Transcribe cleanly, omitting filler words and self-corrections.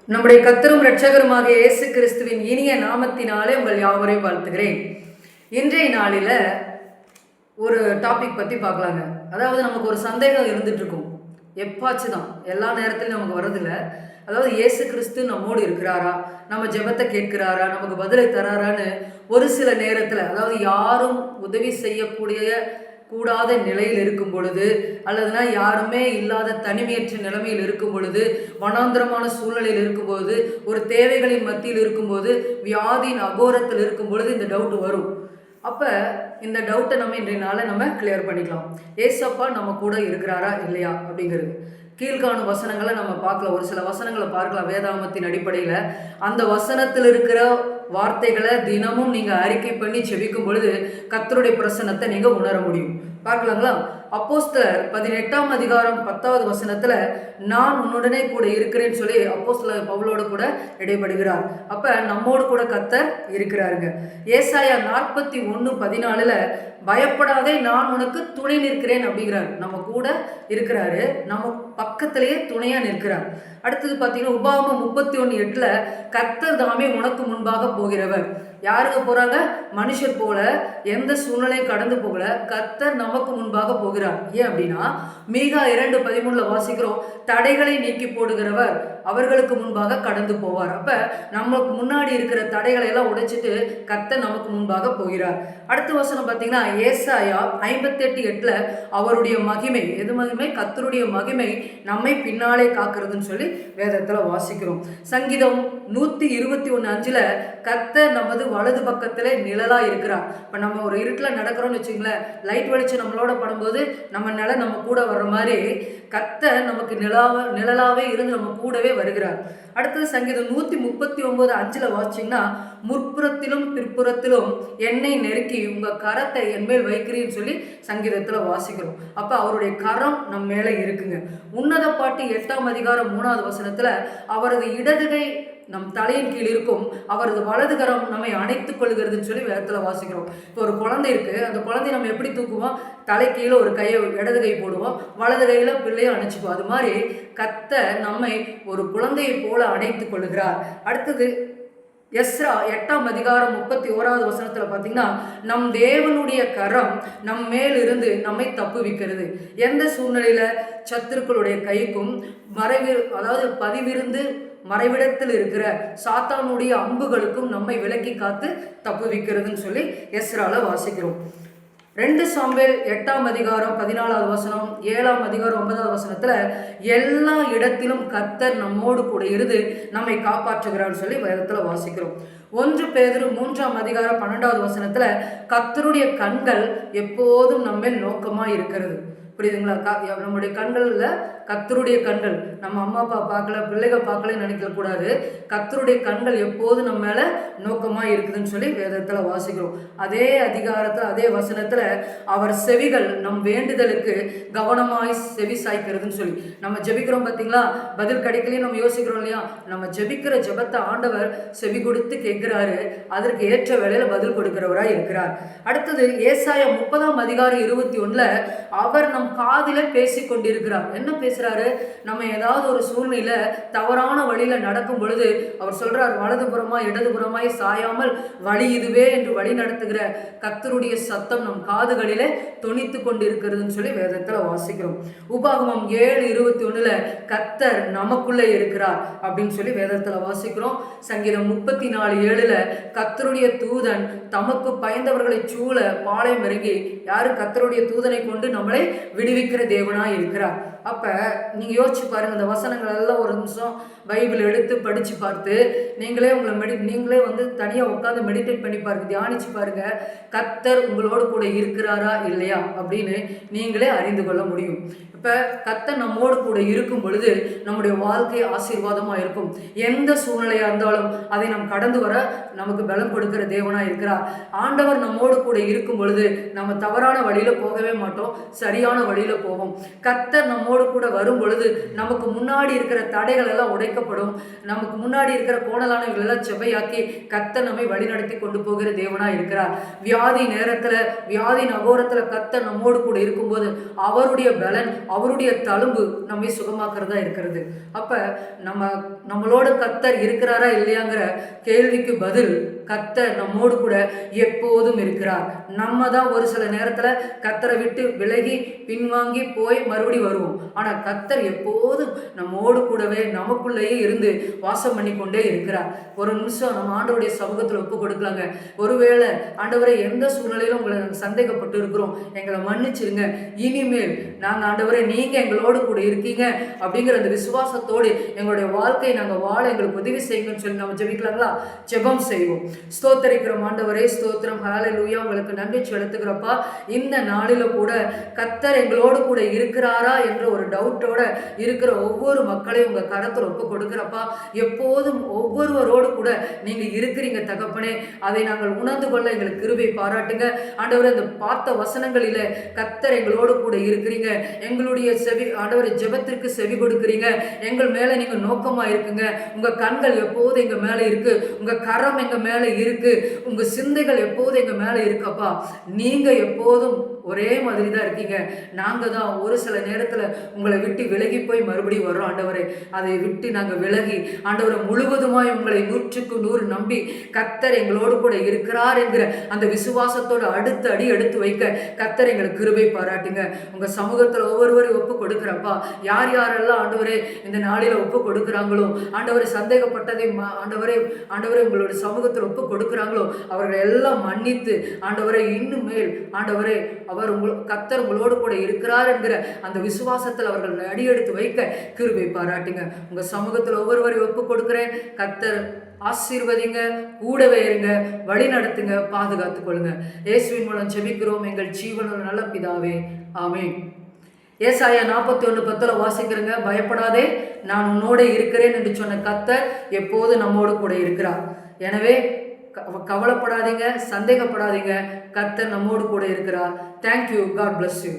நம்முடைய கர்த்தரும் இரட்சகருமாக இயேசு கிறிஸ்துவின் இனிய நாமத்தினாலே உங்கள் யாவரையும் வாழ்த்துகிறேன். இன்றைய நாளில் ஒரு டாபிக் பற்றி பார்க்கலாங்க. அதாவது நமக்கு ஒரு சந்தேகம் இருந்துட்டு இருக்கும், எப்பாச்சு தான், எல்லா நேரத்திலும் நமக்கு வரதில்லை. அதாவது இயேசு கிறிஸ்து நம்மோடு இருக்கிறாரா, நம்ம ஜெபத்தை கேட்கிறாரா, நமக்கு பதிலை தராரான்னு ஒரு சில நேரத்தில், அதாவது யாரும் உதவி செய்யக்கூடிய கூடாத நிலையில் இருக்கும் பொழுது, அல்லதுனா யாருமே இல்லாத தனிமையற்ற நிலைமையில் இருக்கும் பொழுது, வனாந்திரமான சூழ்நிலையில் இருக்கும்போது, ஒரு தேவைகளின் மத்தியில் இருக்கும்போது, வியாதியின் அகோரத்தில் இருக்கும் பொழுது இந்த டவுட் வரும். அப்போ இந்த டவுட்டை நம்ம இன்றைய நாளை நம்ம கிளியர் பண்ணிக்கலாம். ஏசப்பா நம்ம கூட இருக்கிறாரா இல்லையா அப்படிங்கிறது. கீழ்காணும் வசனங்களை நம்ம பார்க்கலாம், ஒரு சில வசனங்களை பார்க்கலாம் வேதாகமத்தின் அடிப்படையில். அந்த வசனத்தில் இருக்கிற வார்த்தைகளை தினமும் நீங்கள் அறிக்கை பண்ணி செபிக்கும் பொழுது கர்த்தருடைய பிரசன்னத்தை நீங்கள் உணர முடியும். பார்க்கலாங்களா? அப்போஸ்தலர் 18ஆம் அதிகாரம் 10வது வசனத்தில் நான் உன்னுடனே கூட இருக்கிறேன்னு சொல்லி அப்போஸ்தலர் பவுலோடு கூட இடைப்படுகிறார். அப்போ நம்மோடு கூட கர்த்தர் இருக்கிறாருங்க. ஏசாயா 41:14 பயப்படாதே நான் உனக்கு துணை நிற்கிறேன் அப்படிங்கிறார். நம்ம கூட இருக்கிறாரு, நம்ம பக்கத்திலேயே துணையா நிற்கிறார். அடுத்தது பார்த்தீங்கன்னா உபாகமம் 31:8 கர்த்தர் தாமே உனக்கு முன்பாக போகிறவர். யாருங்க போறாங்க? மனுஷர் போல எந்த சூழ்நிலையும் கடந்து போகல, கர்த்தர் நமக்கு முன்பாக போகிறார். ஏன் அப்படின்னா மீகா 2:13 வாசிக்கிறோம், தடைகளை நீக்கி போடுகிறவர் அவர்களுக்கு முன்பாக கடந்து போவார். அப்ப நமக்கு முன்னாடி இருக்கிற தடைகளை எல்லாம் உடைச்சிட்டு கர்த்தர் நமக்கு முன்பாக போகிறார். அடுத்த வசனம் பார்த்தீங்கன்னா ஏசாயா 58:8 அவருடைய மகிமை, எது மகிமை? கர்த்தருடைய மகிமை நம்மை பின்னாலே காக்கிறதுன்னு சொல்லி வேதத்துல வாசிக்கிறோம். சங்கீதம் 121:5 கர்த்தர் நமது வலது பக்கத்துல நிழலா இருக்கிறார். இப்ப நம்ம ஒரு இருட்டில் நடக்கிறோம்னு வச்சுங்களேன், லைட் வெளிச்சம் நம்மளோட படும்போது நம்ம நிழல் நம்ம கூட வர்ற மாதிரி கர்த்தர் நமக்கு நிழலாவே இருந்து நம்ம கூடவே வருகிறார். அடுத்தது சங்கீதம் 139:5 வாசிச்சிங்கன்னா முற்புறத்திலும் பிற்புறத்திலும் என்னை நெருக்கி உங்க கரத்தை என் மேல் வைக்கிறீன்னு சொல்லி சங்கீதத்துல வாசிக்கிறோம். அப்ப அவருடைய கரம் நம்ம மேல இருக்குங்க. உன்னத பாட்டு 8ஆம் அதிகாரம் 3வது வசனத்துல அவரது இடதுகை நம் தலையின் கீழ் இருக்கும், அவரது வலதுகரம் நம்மை அணைத்துக் கொள்கிறதுன்னு சொல்லி வேதத்துல வாசிக்கிறோம். இப்போ ஒரு குழந்தை இருக்கு, அந்த குழந்தைய நம்ம எப்படி தூக்குவோம்? தலை கீழே ஒரு கையை இடது கை போடுவோம், வலது கையில பிள்ளையை அணைச்சிக்குவோம். அது மாதிரி கர்த்தர் நம்மை ஒரு குழந்தையை போல அணைத்துக் கொள்கிறார். அடுத்தது எஸ்ரா 8ஆம் அதிகாரம் 31வது வசனத்துல பார்த்தீங்கன்னா நம் தேவனுடைய கரம் நம் மேல் இருந்து நம்மை தப்புவிக்கிறது. எந்த சூழ்நிலையில? சத்துருக்களுடைய கைக்கும் அதாவது பதிவிருந்து மறைவிடத்தில் இருக்கிற சாத்தானுடைய அம்புகளுக்கும் நம்மை விலக்கி காத்து தப்புவிக்கிறதுன்னு சொல்லி எஸ்ரால வாசிக்கிறோம். 2 சாமுவேல் 8ஆம் அதிகாரம் 14வது வசனம், 7ஆம் அதிகாரம் 9வது வசனத்துல எல்லா இடத்திலும் கர்த்தர் நம்மோடு கூட இருந்து நம்மை காப்பாற்றுகிறான்னு சொல்லி வேதத்துல வாசிக்கிறோம். 1 பேதுரு 3ஆம் அதிகாரம் 12வது வசனத்துல கர்த்தருடைய கண்கள் எப்போதும் நம்ம நோக்கமா இருக்கிறது. புரியுதுங்களா? நம்முடைய கண்கள்ல கர்த்தருடைய கண்கள், நம்ம அம்மா அப்பா பார்க்கல, பிள்ளைகள் பார்க்கலன்னு நினைக்க கூடாது. கர்த்தருடைய கண்கள் எப்போதும் நம்ம மேல நோக்கமா இருக்குதுன்னு சொல்லி வேதத்துல வாசிக்கிறோம். அதே அதிகாரத்துல அதே வசனத்துல அவர் செவிகள் நம் வேண்டுதலுக்கு கவனமாய் செவி சாய்க்கிறதுன்னு சொல்லி நம்ம ஜெபிக்கிறோம். பார்த்தீங்களா? பதில் கிடைக்கலையும் நம்ம யோசிக்கிறோம் இல்லையா? நம்ம ஜெபிக்கிற ஜெபத்தை ஆண்டவர் செவி கொடுத்து கேட்கிறாரு, அதற்கு ஏற்ற வேளையில பதில் கொடுக்கிறவராய் இருக்கிறார். அடுத்தது ஏசாயா 30ஆம் அதிகாரம் 21 அவர் நம் காதில பேசி கொண்டிருக்கிறார். என்ன பேசுறாரு? நம்ம ஏதாவது ஒரு சூழ்நிலை தவறான வழியில நடக்கும் பொழுது அவர் சொல்றார், வலதுபுறமாய் இடதுபுறமாய் சாயாமல் வழி இதுவே என்று வழி நடத்துகிற கர்த்தருடைய சத்தம் நம் காதுகளிலே தொனித்து கொண்டிருக்கிறதுன்னு சொல்லி வேதத்துல வாசிக்கிறோம். உபாகமம் 7:21 கர்த்தர் நமக்குள்ளே இருக்கிறார் அப்படின்னு சொல்லி வேதத்துல வாசிக்கிறோம். சங்கீதம் 34:7 கர்த்தருடைய தூதன் தமக்கு பயந்தவர்களை சூழ பாளையம் இறங்கி, யாரு? கர்த்தருடைய தூதனை கொண்டு நம்மளை விடுவிக்கிற தேவனாய் இருக்கிறார். அப்ப நீங்க யோசிச்சு பாருங்க, இந்த வசனங்கள் எல்லாம் ஒரு நிமிஷம் பைபிள் எடுத்து படிச்சு பார்த்து நீங்களே உங்களை நீங்களே தனியா உட்காந்து மெடிடேட் பண்ணி பாருங்க, தியானிச்சு பாருங்க, கர்த்தர் உங்களோடு கூட இருக்கிறாரா இல்லையா அப்படின்னு நீங்களே அறிந்து கொள்ள முடியும். இப்ப கர்த்தர் நம்மோடு கூட இருக்கும் பொழுது நம்முடைய வாழ்க்கை ஆசீர்வாதமா இருக்கும். எந்த சூழ்நிலையா இருந்தாலும் அதை நாம் கடந்து வர நமக்கு பலம் கொடுக்கிற தேவனா இருக்கிறார். ஆண்டவர் நம்மோடு கூட இருக்கும் பொழுது நம்ம தவறான வழியில போகவே மாட்டோம், சரியான வழியில போவோம். கர்த்தர் நம்மோடு நம்மோடு கூட வரும் பொழுது நமக்கு முன்னாடி இருக்கிற தடைகள் எல்லாம் உடைக்கப்படும். நமக்கு முன்னாடி இருக்கிற கோணலானவர்கள் எல்லாம் செவ்வையாக்கி கர்த்தர் நம்மை வழிநடத்தி கொண்டு போகிற தேவனா இருக்கிறார். வியாதி நேரத்துல, வியாதி நகோரத்துல கர்த்தர் நம்மோடு கூட இருக்கும்போது அவருடைய பலன், அவருடைய தழும்பு நம்மை சுகமாக்குறதா இருக்கிறது. அப்ப நம்மளோட கர்த்தர் இருக்கிறாரா இல்லையாங்கிற கேள்விக்கு பதில், கர்த்தர் நம்மோடு கூட எப்போதும் இருக்கிறார். நம்ம தான் ஒரு சில நேரத்துல கர்த்தரை விட்டு விலகி பின்வாங்கி போய் மறுபடி வருவோம். ஆனா கர்த்தர் எப்போதும் நம்மோடு கூடவே நமக்குள்ளேயே இருந்து வாசம் பண்ணி கொண்டே இருக்கிறார். ஒரு நிமிஷம் நம்ம ஆண்டவருடைய சமூகத்துல ஒப்பு கொடுக்கலாங்க. ஒருவேளை ஆண்டவரை எந்த சூழ்நிலையிலும் உங்களை நாங்கள் சந்தேகப்பட்டு இருக்கிறோம், எங்களை மன்னிச்சிருங்க. இனிமேல் நாங்கள் ஆண்டவரை நீங்க எங்களோடு கூட இருக்கீங்க அப்படிங்கிற அந்த விசுவாசத்தோடு எங்களுடைய வாழ்க்கையை நாங்கள் வாழ எங்களுக்கு உதவி செய்யுங்கன்னு சொல்லி நம்ம ஜெபிக்கலாங்களா? ஜெபம் செய்வோம். ஸ்தோத்தரிக்கிறோம் ஆண்டவரே, ஸ்தோத்திரம், ஹல்லேலூயா. உங்களுக்கு நன்றி செலுத்துகிறப்பா. இந்த நாளில கூட கர்த்தர் எங்களோடு கூட இருக்கிறாரா என்ற ஒரு டவுட்டோட இருக்கிற ஒவ்வொரு மக்களையும் உங்க கரத்துல ஒப்பு கொடுக்கிறப்பா. எப்போதும் ஒவ்வொருவரோடு கூட நீங்க இருக்கிறீங்க தகப்பனே. அதை நாங்கள் உணர்ந்து கொள்ள எங்களுக்கு கிருபை பாராட்டுங்க ஆண்டவரே. அந்த பார்த்த வசனங்களில கர்த்தர் எங்களோடு கூட இருக்கிறீங்க. எங்களுடைய செவி ஆண்டவரே ஜெபத்திற்கு செவி கொடுக்கிறீங்க. எங்கள் மேல நீங்க நோக்கமா இருக்குங்க. உங்க கண்கள் எப்போது எங்க மேல இருக்கு, உங்க கரம் எங்க மேல இருக்கு, உங்க சிந்தைகள் எப்போது எங்க மேல இருக்கப்பா. நீங்க எப்போதும் ஒரே மாதிரி தான் இருக்கீங்க. நாங்க தான் ஒரு சில நேரத்துல உங்களை விட்டு விலகி போய் மறுபடியும் வர்றோம் ஆண்டவரே. அதை விட்டு நாங்க விலகி ஆண்டவரை முழுவதுமாய் உங்களை 100க்கு 100 நம்பி கர்த்தர் எங்களோடு கூட இருக்கிறார் என்கிற அந்த விசுவாசத்தோடு அடுத்த அடி எடுத்து வைக்க கர்த்தர் எங்களுக்கு கிருபை பாராட்டுங்க. உங்க சமூகத்துல ஒவ்வொருவரையும் ஒப்பு கொடுக்கிறப்பா. யார் யாரெல்லாம் ஆண்டவரே இந்த நாளில ஒப்பு கொடுக்குறாங்களோ, ஆண்டவரை சந்தேகப்பட்டதை ஆண்டவரே உங்களோட சமூகத்தில் ஒப்பு கொடுக்குறாங்களோ அவர்களை எல்லாம் மன்னித்து ஆண்டவரை இன்னும் மேல் ஆண்டவரே கர்த்தர் உங்களோடு கூட இருக்கிறார் என்கிற அந்த விசுவாசத்தில் அவர்கள் அடியெடுத்து வைக்க கிருபை பாராட்டுங்க. உங்க சமூகத்தில் ஒவ்வொருவரையும் ஒப்பு கொடுக்கிறேன். கர்த்தர் ஆசீர்வதிங்க, கூடவே இருங்க, வழி நடத்துங்க, பாதுகாத்துக் கொள்ளுங்க. இயேசுவின் மூலம் ஜெபிக்கிறோம் எங்கள் ஜீவனுள்ள நல்ல பிதாவே, ஆமென். ஏசாயா 41:10 வாசிக்கிறேங்க. பயப்படாதே, நான் உன்னோட இருக்கிறேன் என்று சொன்ன கர்த்தர் எப்போது நம்மோடு கூட இருக்கிறார். எனவே கவலைப்படாதீங்க, சந்தேகப்படாதீங்க. கர்த்தர் நம்மோடு கூட இருக்கிறார். தேங்க்யூ. God bless you.